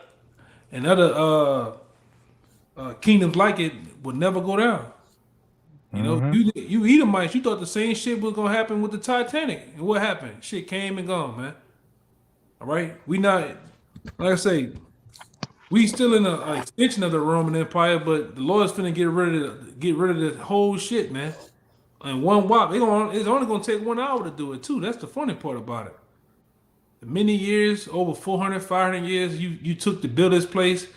kingdoms like it would never go down. You know, you Edomites, you thought the same shit was gonna happen with the Titanic, and what happened? Shit came and gone, man. All right, we not, like I say, we still in an extension of the Roman Empire, but the Lord's finna get rid of the whole shit, man. And one whop, it's only gonna take 1 hour to do it too. That's the funny part about it. Many years, over 400, 500 years, you took to build this place,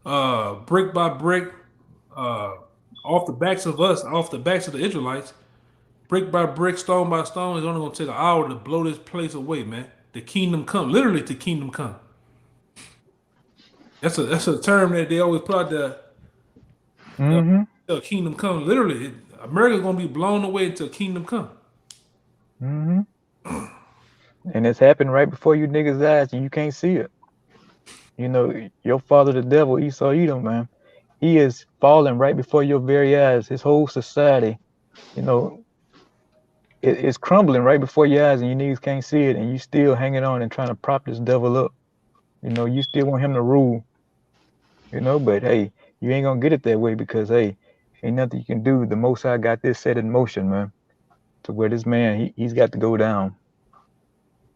brick by brick, off the backs of us, off the backs of the Israelites, brick by brick, stone by stone. It's only gonna take an hour to blow this place away, man. The kingdom come, literally, the kingdom come. That's a term that they always put out there. The kingdom come, literally. America's gonna be blown away until kingdom come. And it's happened right before you niggas' eyes, and you can't see it. You know, your father, the devil, Esau Edom, man, he is falling right before your very eyes. His whole society, you know, it's crumbling right before your eyes, and you niggas can't see it, and you still hanging on and trying to prop this devil up. You know, you still want him to rule. You know, but hey, you ain't gonna get it that way because hey, ain't nothing you can do. The Most High got this set in motion, man. to where this man he's got to go down.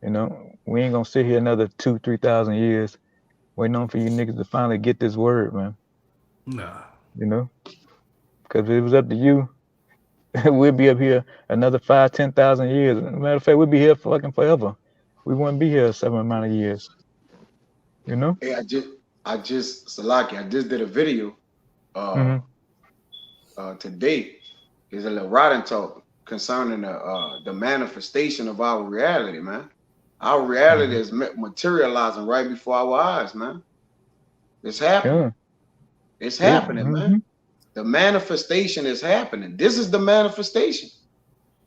You know, we ain't gonna sit here another 2,000-3,000 years waiting on for you niggas to finally get this word, man. Nah. You know, because if it was up to you, we'd be up here another 5,000-10,000 years. Matter of fact, we'd be here fucking forever. We wouldn't be here a certain amount of years. You know? Hey, Salaki, I just did a video today. Is a little writing talk concerning the manifestation of our reality, man. Our reality is materializing right before our eyes, man. It's happening. Yeah. It's happening, man. The manifestation is happening. This is the manifestation.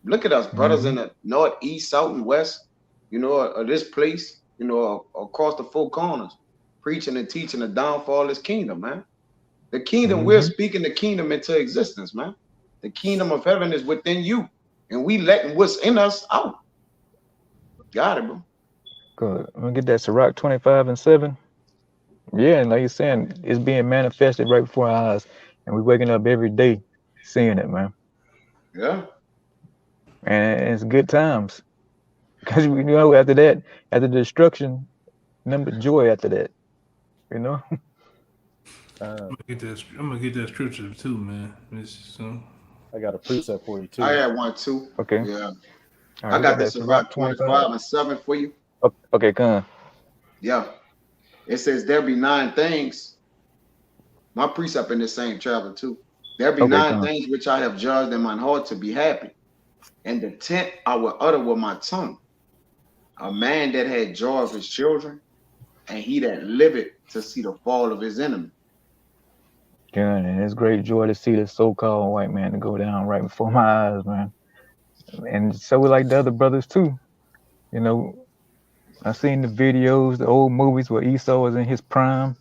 Look at us, brothers in the north, east, south, and west, you know, of this place, you know, across the four corners, preaching and teaching the downfall of this kingdom, man. The kingdom, we're speaking the kingdom into existence, man. The kingdom of heaven is within you, and we letting what's in us out. Got it, bro. Good. I'm gonna get that Sirach 25:7. Yeah, and like you're saying, it's being manifested right before our eyes, and we're waking up every day seeing it, man. Yeah. And it's good times, because you know after that, after the destruction, number joy after that. You know. I'm gonna get that scripture too, man. I got a precept for you too. I had one too. Okay. Yeah. Right, I got this Sirach 25:7 for you. Okay, come on. Yeah. It says there be 9 things. My precept in the same chapter too. There be 9 things which I have judged in mine heart to be happy, and the 10th I will utter with my tongue. A man that had joy of his children, and he that liveth to see the fall of his enemy. Yeah, and it's great joy to see the so-called white man to go down right before my eyes, man. And so we like the other brothers too. You know, I seen the videos, the old movies where Esau was in his prime.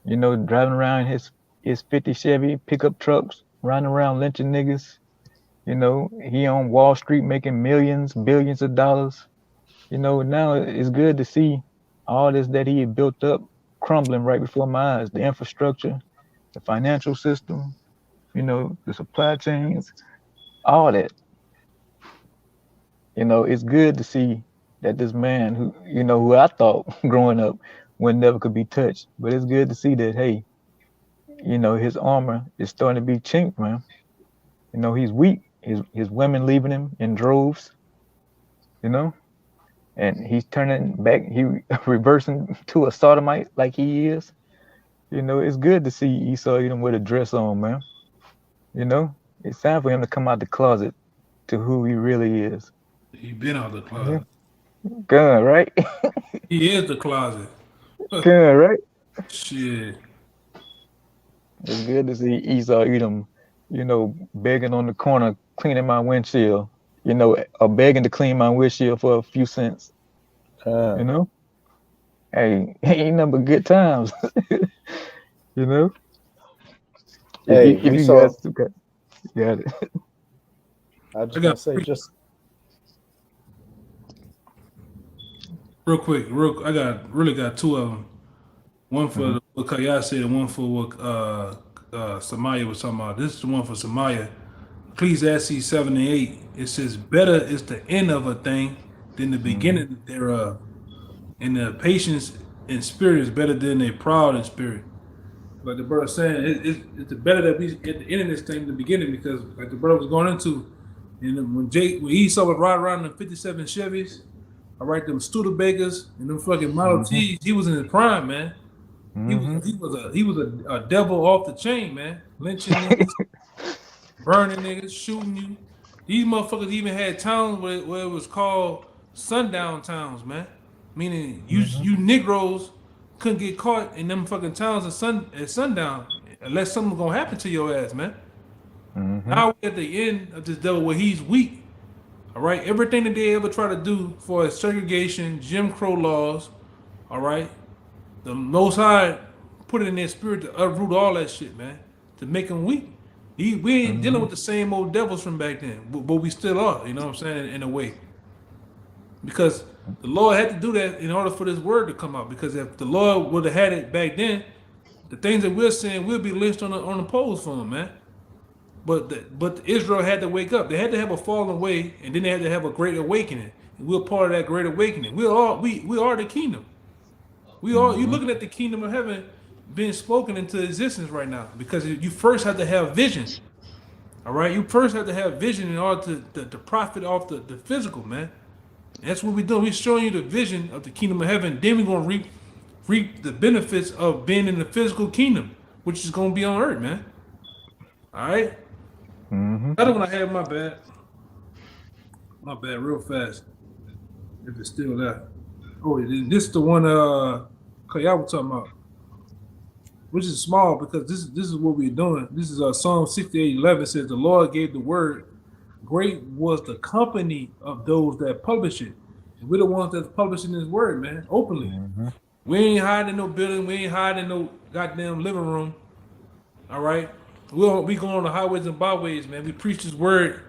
You know, driving around his 50 Chevy pickup trucks, riding around lynching niggas. You know, he on Wall Street making millions, billions of dollars. You know, now it's good to see all this that he had built up crumbling right before my eyes. The infrastructure, the financial system, you know, the supply chains, all that. You know, it's good to see that this man who I thought growing up never could be touched. But it's good to see that, hey, you know, his armor is starting to be chinked, man. You know, he's weak. His women leaving him in droves, you know, and he's turning back, he reversing to a sodomite like he is. You know, it's good to see Esau Edom with a dress on, man. You know, it's time for him to come out the closet to who he really is. He been out the closet. Good, right? He is the closet. Good, right? Shit. It's good to see Esau Edom, you know, begging on the corner, cleaning my windshield, you know, or begging to clean my windshield for a few cents. You know? Hey, ain't nothing but good times. You know? Hey, if you guys got it. I just gotta say, just real quick, I got 2 of them. One for what Kaya said, and one for what Samaya was talking about. This is the one for Samaya. Ecclesiastes 7 and 8. It says, "Better is the end of a thing than the beginning thereof, and the patience in spirit is better than a proud in spirit." Like the brother saying, it's better that we get the end of this thing in the beginning, because like the brother was going into, and when Esau was riding around in 57 Chevys, all right, them Studebakers and them fucking Model Ts, he was in his prime, man. He was a devil off the chain, man. Lynching niggas, burning niggas, shooting you. These motherfuckers even had towns where it was called sundown towns, man. Meaning you Negroes couldn't get caught in them fucking towns at sundown unless something gonna happen to your ass, man. Now we're at the end of this devil where he's weak. All right, everything that they ever try to do for segregation, Jim Crow laws, all right, the Most High put it in their spirit to uproot all that shit, man, to make them weak. We ain't dealing with the same old devils from back then, but we still are, you know what I'm saying, in a way. Because the Lord had to do that in order for this word to come out. Because if the Lord would have had it back then, the things that we're saying will be lynched on the poles for him, man. but Israel had to wake up. They had to have a fallen away, and then they had to have a great awakening. And we're part of that great awakening. We are the kingdom. We are. You're looking at the kingdom of heaven being spoken into existence right now because you first have to have vision. All right, you first have to have vision in order to profit off the physical, man. And that's what we're doing. We're showing you the vision of the kingdom of heaven. Then we're gonna reap the benefits of being in the physical kingdom, which is gonna be on earth, man. All right. Another one I had, my bad, real fast. If it's still there. Oh, this is the one y'all were talking about, which is small because this is what we're doing. This is Psalm 68:11 says the Lord gave the word. Great was the company of those that publish it. And we're the ones that's publishing this word, man, openly. We ain't hiding in no building. We ain't hiding in no goddamn living room. All right. We go on the highways and byways, man. We preach this word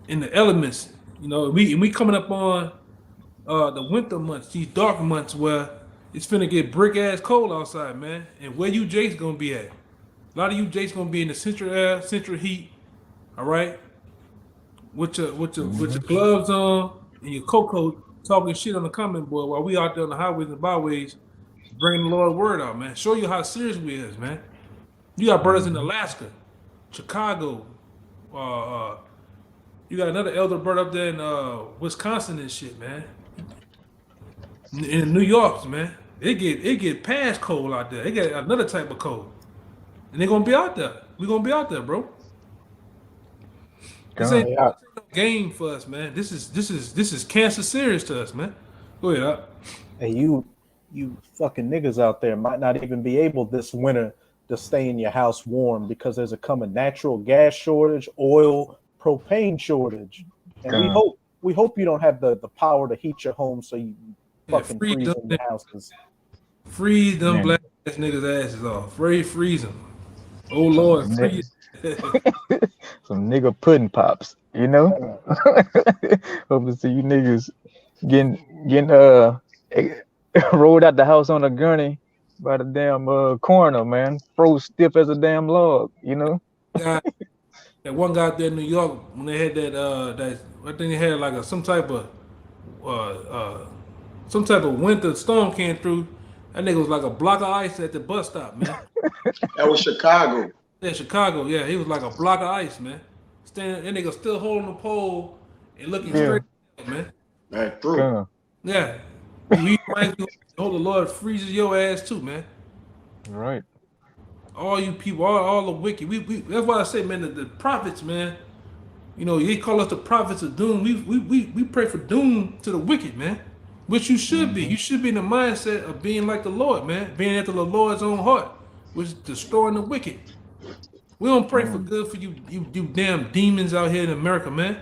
in the elements. You know, we coming up on the winter months, these dark months where it's finna get brick ass cold outside, man. And where you Jake's gonna be at? A lot of you Jake's gonna be in the central air, central heat. All right. With your gloves on and your coat, talking shit on the comment board while we out there on the highways and byways, bringing the Lord's word out, man. Show you how serious we is, man. You got brothers in Alaska, Chicago. You got another elder brother up there in Wisconsin and shit, man. In New York, man, it get past cold out there. They got another type of cold, and they're gonna be out there. We're gonna be out there, bro. This ain't no game for us, man. This is cancer serious to us, man. Go ahead. Hey, you fucking niggas out there might not even be able this winter to stay in your house warm because there's a coming natural gas shortage, oil, propane shortage, and we hope you don't have the power to heat your home so you fucking freeze in the houses. Freeze them black ass niggas' asses off. Freeze them. Oh Lord, freeze. Some nigga pudding pops, you know. Hope to see you niggas getting rolled out the house on a gurney by the damn coroner, man. Froze stiff as a damn log, you know. That one guy out there in New York when they had that I think they had like some type of winter storm came through. That nigga was like a block of ice at the bus stop, man. That was Chicago. Yeah, Chicago. Yeah, he was like a block of ice, man. That nigga still holding the pole and looking straight, man. That's true. Yeah. We might hold the Lord freezes your ass too, man. Right. All you people, all the wicked. We that's why I say, man, the prophets, man. You know, they call us the prophets of doom. We pray for doom to the wicked, man. Which you should be. You should be in the mindset of being like the Lord, man. Being after the Lord's own heart, which is destroying the wicked. We don't pray for good for you damn demons out here in America, man.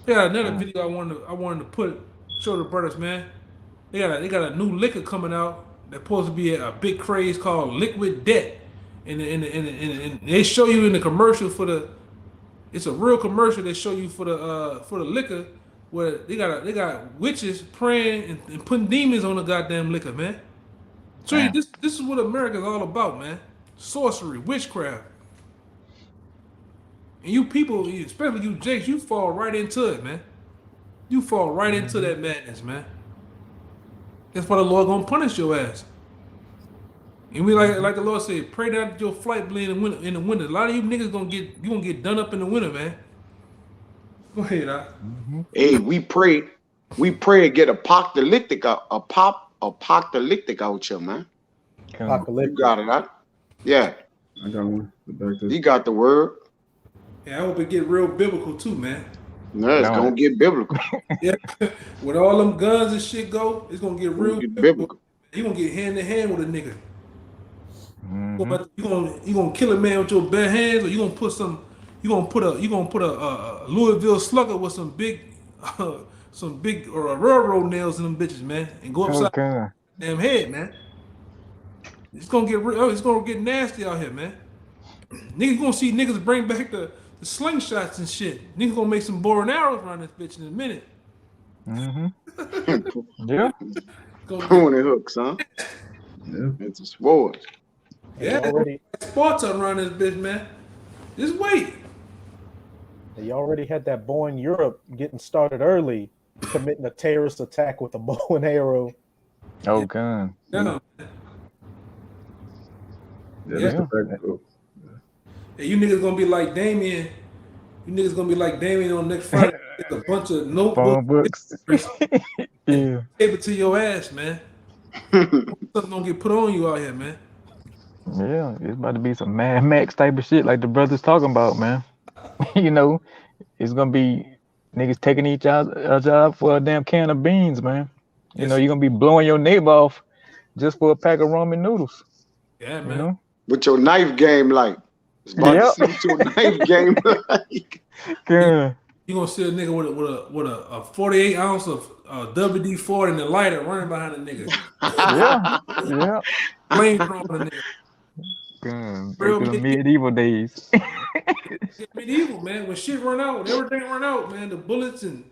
Yeah, another video I wanted to show the brothers, man. They got a new liquor coming out that's supposed to be a big craze called Liquid Death, and they show you in the commercial it's a real commercial they show you for the liquor where they got witches praying and putting demons on the goddamn liquor, man. So this is what America's all about, man. Sorcery, witchcraft. And you people, especially you Jakes, you fall right into it, man. You fall right into that madness, man. That's why the Lord gonna punish your ass. And we like the Lord said, pray that your flight be in the winter. A lot of you niggas gonna get done up in the winter, man. Go ahead, Hey, we pray and get apocalyptic out here, man. Apocalyptic. You got it, huh? Yeah. I got one. You got the word. Yeah, I hope it get real biblical too, man. No, it's gonna get biblical. Yeah, when all them guns and shit go, it's gonna get real biblical. You gonna get hand in hand with a nigga. You gonna kill a man with your bare hands, or you gonna put a Louisville slugger with some big railroad nails in them bitches, man, and go upside damn head, man. It's gonna get nasty out here, man. Niggas gonna see niggas bring back the slingshots and shit. Niggas gonna make some bow and arrows around this bitch in a minute. Yeah. Pruning hooks, huh? Yeah. It's a sword. Yeah. Sports around this bitch, man. Just wait. They already had that boy in Europe getting started early, committing a terrorist attack with a bow and arrow. Oh, God. Yeah. Yeah, that's the fact. Hey, you niggas gonna be like Damien. You niggas gonna be like Damien on next Friday. Get a bunch of Phone notebooks. books. Yeah. Tape it to your ass, man. Something gonna get put on you out here, man. Yeah, it's about to be some Mad Max type of shit like the brothers talking about, man. You know, it's gonna be niggas taking each other out for a damn can of beans, man. You know, you're gonna be blowing your neighbor off just for a pack of ramen noodles. Yeah, man. You know? With your knife game, like it's about to see what your knife game like. Yeah. You gonna see a nigga with a 48 ounce of WD-40 and a lighter running behind a nigga. Yeah. Flamethrower the nigga. God, Real back to the medieval days. Medieval, man. When shit run out, when everything run out, man, the bullets and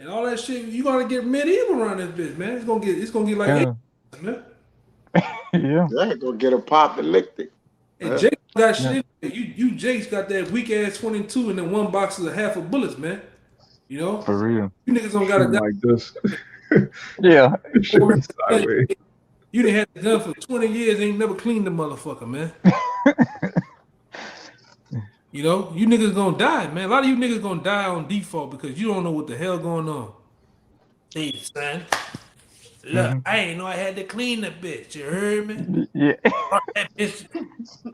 all that shit, you gotta get medieval around this bitch, man. It's gonna get like man. Yeah. Yeah, go get apocalyptic. And Jake got shit. You Jake's got that weak ass 22 and then one box of half of bullets, man. You know, For real. You niggas don't got a gun like this. Yeah. You done had the gun for 20 years, ain't never cleaned the motherfucker, man. You know, you niggas gonna die, man. A lot of you niggas gonna die on default because you don't know what the hell going on. Hey, son. Look, I ain't know I had to clean the bitch. You heard me? Yeah. That bitch.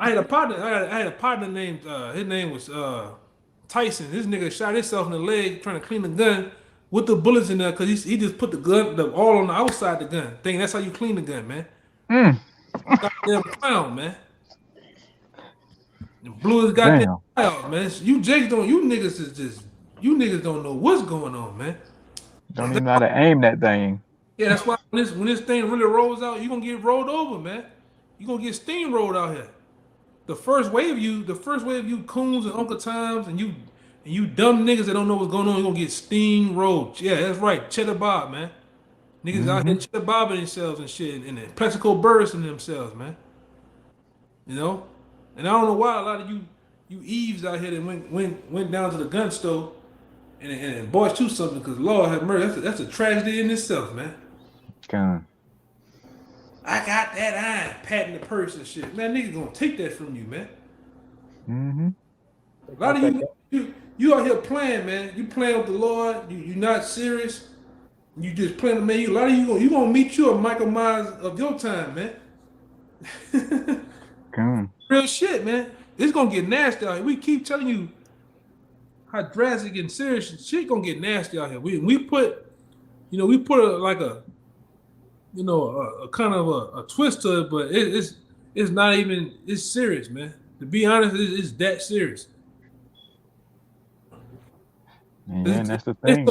I had a partner named his name was Tyson. This nigga shot himself in the leg trying to clean the gun with the bullets in there because he just put the all on the outside of the gun. Think that's how you clean the gun, man. Goddamn clown, man. And blew his goddamn out, man. You niggas don't know what's going on, man. Don't even know how to aim that thing. Yeah, that's why when this thing really rolls out, you gonna get rolled over, man. You gonna get steamrolled out here. The first wave of you coons and Uncle Toms and you dumb niggas that don't know what's going on, you gonna get steamrolled. Yeah, that's right. Cheddar Bob, man. Niggas out here cheddar bobbing themselves and shit and then plexico bursting themselves, man. You know? And I don't know why a lot of you Eves out here that went down to the gun store and bought you something because Lord have mercy, that's a tragedy in itself, man. God. I got that iron, patting the purse and shit. Man, niggas gonna take that from you, man. A lot of you out here playing, man. You playing with the Lord. You not serious. You just playing, man. A lot of you gonna meet you a Michael Myers of your time, man. Real shit, man. It's gonna get nasty out here. We keep telling you how drastic and serious shit gonna get nasty out here. We put a kind of a twist to it, but it's not even. It's serious, man. To be honest, it's that serious. Yeah, and that's the thing.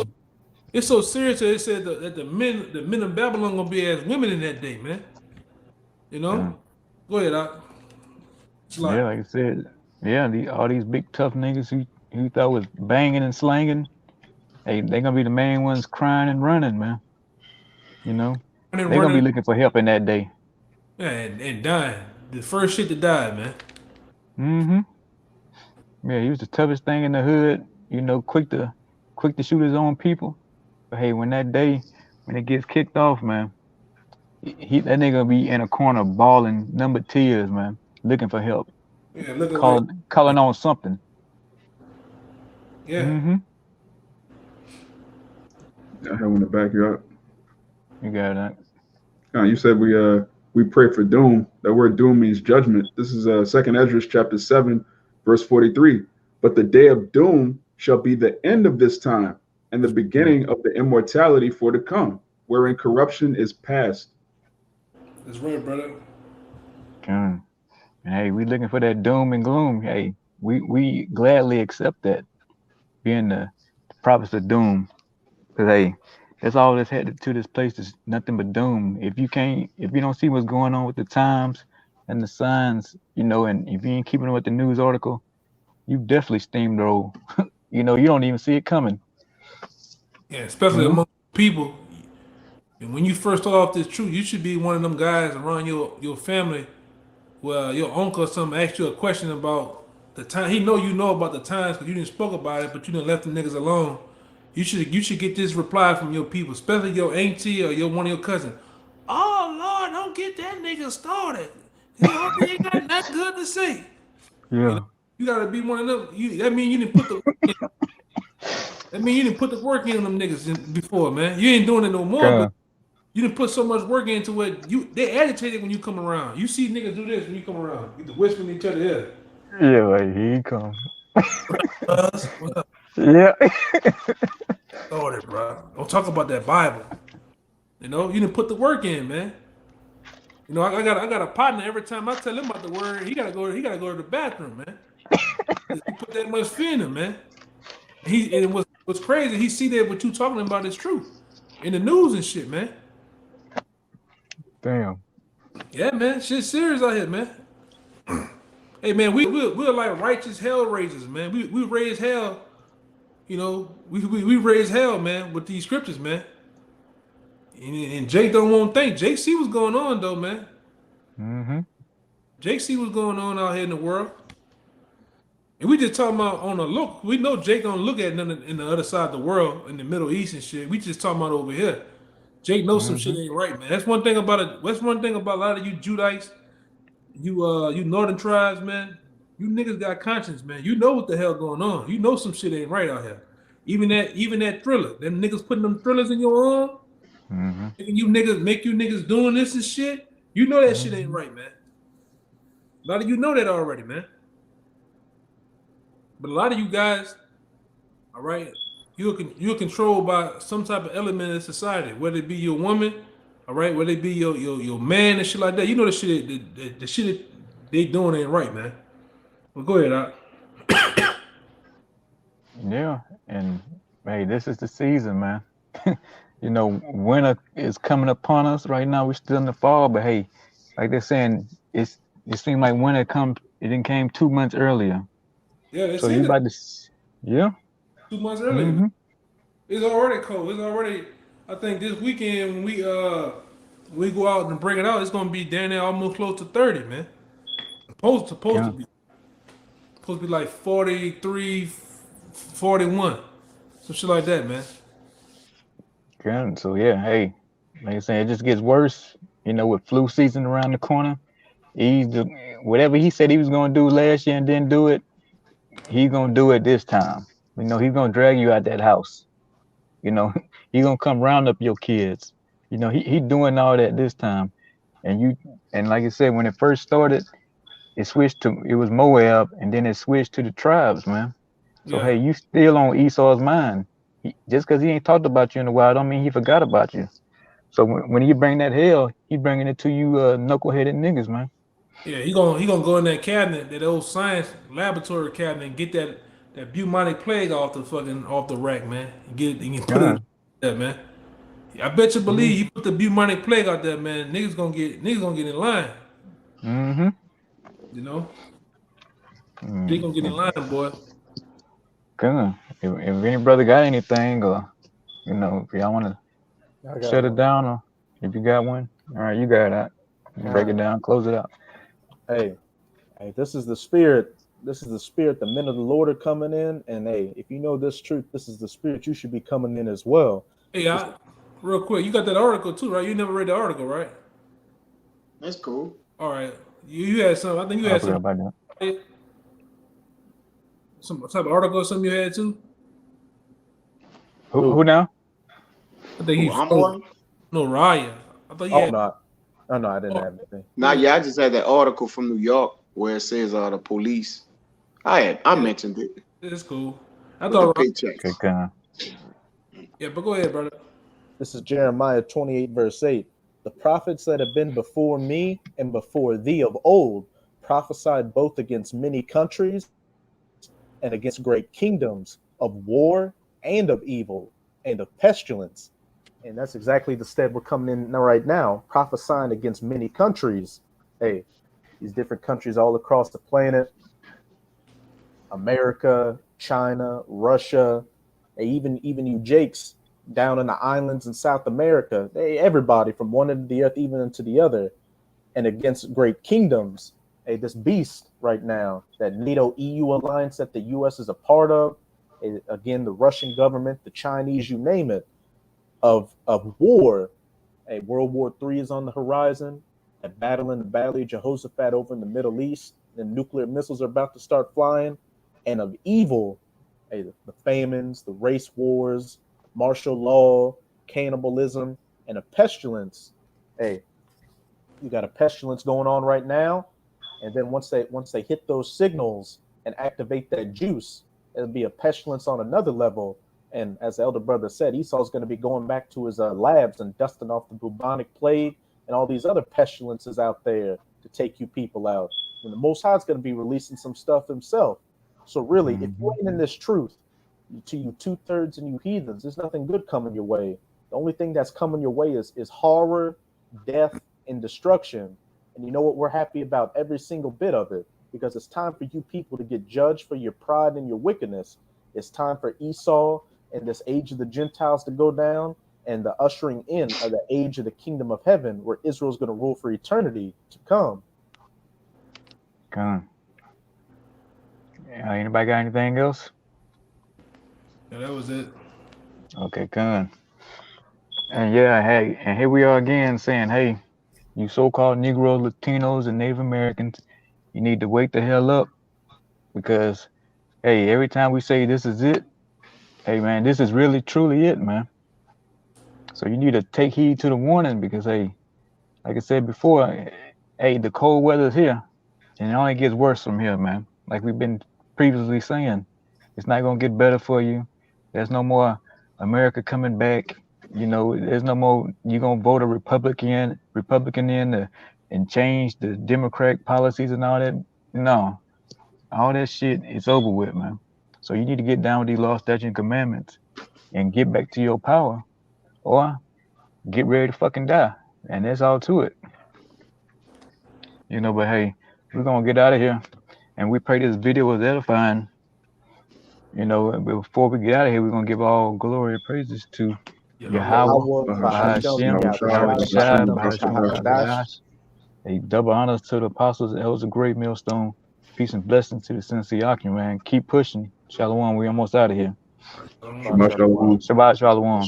It's so serious that it said that the men of Babylon gonna be as women in that day, man. You know. Go ahead, Doc. Yeah, like I said, all these big tough niggas who thought was banging and slanging, hey, they gonna be the main ones crying and running, man. You know, they gonna be looking for help in that day. Yeah, and dying. The first shit to die, man. Yeah, he was the toughest thing in the hood. You know, quick to shoot his own people. But hey, when it gets kicked off, man, that nigga be in a corner bawling numbered tears, man, looking for help. Yeah, calling on something. Yeah. I have one to back you up. You got that. You said we pray for doom. That word doom means judgment. This is 2nd Ezra chapter 7, verse 43. But the day of doom shall be the end of this time and the beginning of the immortality for to come, wherein corruption is past. That's right, brother. And hey, we looking for that doom and gloom. Hey, we gladly accept that, being the prophets of doom. Because hey, that's all that's headed to this place is nothing but doom. If you don't see what's going on with the times and the signs, you know, and if you ain't keeping up with the news article, you definitely steamroll. You know, you don't even see it coming. Yeah, especially among people. And when you first start off this truth, you should be one of them guys around your family where your uncle or something asked you a question about the time. He know you know about the times because you didn't spoke about it, but you done left the niggas alone. You should get this reply from your people, especially your auntie or one of your cousins. Oh Lord, don't get that nigga started. He already ain't got nothing good to say. You know, Yeah. you gotta be one of them. That mean you didn't put the work in. That mean you didn't put the work in on them niggas before, man. You ain't doing it no more, but God. you didn't put so much work into it. They agitated when you come around. You see niggas do this when you come around. You whispering each other ear. Yeah, like here he come. What's up? Yeah. Started, bro. Don't talk about that Bible. You know, you didn't put the work in, man. You know, I got a partner. Every time I tell him about the word, he gotta go to the bathroom, man. He put that much fear in him, man. And what's crazy, he see that what you talking about is true in the news and shit, man. Damn. Yeah, man, shit serious out here, man. Hey, man, we're like righteous hell raisers, man. We raise hell, you know. We raise hell, man, with these scriptures, man. And Jake don't want to think. Jake see what's going on though, man. Mm-hmm. Jake see what's going on out here in the world. And we just talking about on a look. We know Jake don't look at nothing in the other side of the world, in the Middle East and shit. We just talking about over here. Jake knows some shit ain't right, man. That's one thing about it. That's one thing about a lot of you Judites, you northern tribes, man. You niggas got conscience, man. You know what the hell going on. You know some shit ain't right out here. Even that thriller, them niggas putting them thrillers in your arm, making you niggas doing this and shit. You know that shit ain't right, man. A lot of you know that already, man. But a lot of you guys, all right, you're controlled by some type of element in society, whether it be your woman, all right, whether it be your man and shit like that. You know the shit the shit they doing ain't right, man. Well, go ahead, Doc. Yeah. And hey, this is the season, man. You know, winter is coming upon us right now. We're still in the fall, but hey, like they're saying, it seemed like winter it didn't came 2 months earlier. Yeah, they So said you it about to, yeah. 2 months earlier. It's already cold. It's already. I think this weekend when we go out and bring it out, it's gonna be down there almost close to 30, man. Supposed to be like 43, 41, some shit like that, man. Yeah. So yeah, hey, like I said, it just gets worse. You know, with flu season around the corner, whatever he said he was gonna do last year and didn't do it, he's gonna do it this time. You know, he's gonna drag you out that house. You know, he's gonna come round up your kids. You know, he doing all that this time. And like I said, when it first started, it was Moab, and then it switched to the tribes, man. So Yeah. hey, you still on Esau's mind. Just because he ain't talked about you in a while, don't mean he forgot about you. So when he bring that hell, he bringing it to you, knuckleheaded niggas, man. Yeah, he gonna go in that cabinet, that old science laboratory cabinet, and get that bubonic plague off the rack, man. And put it in there, man. I bet you believe you put the bubonic plague out there, man. Niggas gonna get in line. Mm-hmm. You know, they gonna get in line, boy. Good. If any brother got anything, or you know, if y'all want to shut it down, or if you got one, all right, you got that. Break it down, close it out. Hey, this is the spirit. This is the spirit. The men of the Lord are coming in, and hey, if you know this truth, this is the spirit you should be coming in as well. Hey, real quick, you got that article too, right? You never read the article, right? That's cool. All right, you had some. I think you had some. About that. Some type of article or something you had too. Who now? I think he's no Ryan. I thought you had. No, I didn't have anything. Nah, yeah, I just had that article from New York where it says the police. I mentioned it. It's cool. I thought paychecks. Yeah, but go ahead, brother. This is Jeremiah 28, verse 8. The prophets that have been before me and before thee of old prophesied both against many countries and against great kingdoms, of war and of evil and of pestilence. And that's exactly the step we're coming in right now, prophesying against many countries. Hey, these different countries all across the planet, America, China, Russia, even you Jakes down in the islands in South America, everybody from one end of the earth even into the other, and against great kingdoms this beast right now, that NATO EU alliance that the US is a part of, again, the Russian government, the Chinese, you name it, of war. World War III is on the horizon, a battle in the Valley of Jehoshaphat over in the Middle East, the nuclear missiles are about to start flying, and of evil, the famines, the race wars, martial law, cannibalism, and a pestilence. You got a pestilence going on right now, and then once they hit those signals and activate that juice, it'll be a pestilence on another level. And as the elder brother said, Esau's going to be going back to his labs and dusting off the bubonic plague and all these other pestilences out there to take you people out. And the Most High is going to be releasing some stuff himself. So really, if you ain't in this truth, to you 2/3 and you heathens, there's nothing good coming your way. The only thing that's coming your way is horror, death, and destruction. And you know what? We're happy about every single bit of it, because it's time for you people to get judged for your pride and your wickedness. It's time for Esau and this age of the Gentiles to go down, and the ushering in of the age of the kingdom of heaven, where Israel's going to rule for eternity to come. Anybody got anything else? Yeah, that was it. Okay, good. And yeah, hey, and here we are again saying, hey, you so-called Negroes, Latinos, and Native Americans, you need to wake the hell up, because, hey, every time we say this is it, hey, man, this is really, truly it, man. So you need to take heed to the warning, because, hey, like I said before, hey, the cold weather is here, and it only gets worse from here, man. Like we've been previously saying, it's not going to get better for you. There's no more America coming back. You know, there's no more, you're going to vote a Republican in and change the Democratic policies and all that. No, all that shit is over with, man. So you need to get down with these law, statutes, and commandments and get back to your power, or get ready to fucking die. And that's all to it. You know, but hey, we're going to get out of here. And we pray this video was edifying. You know, before we get out of here, we're going to give all glory and praises to Yahweh, a double honors to the apostles and elders of Great Millstone. Peace and blessings to the Sensei Akim, man. Keep pushing. Shalom. We almost out of here. Shabbat shalom. Shabbat shalom.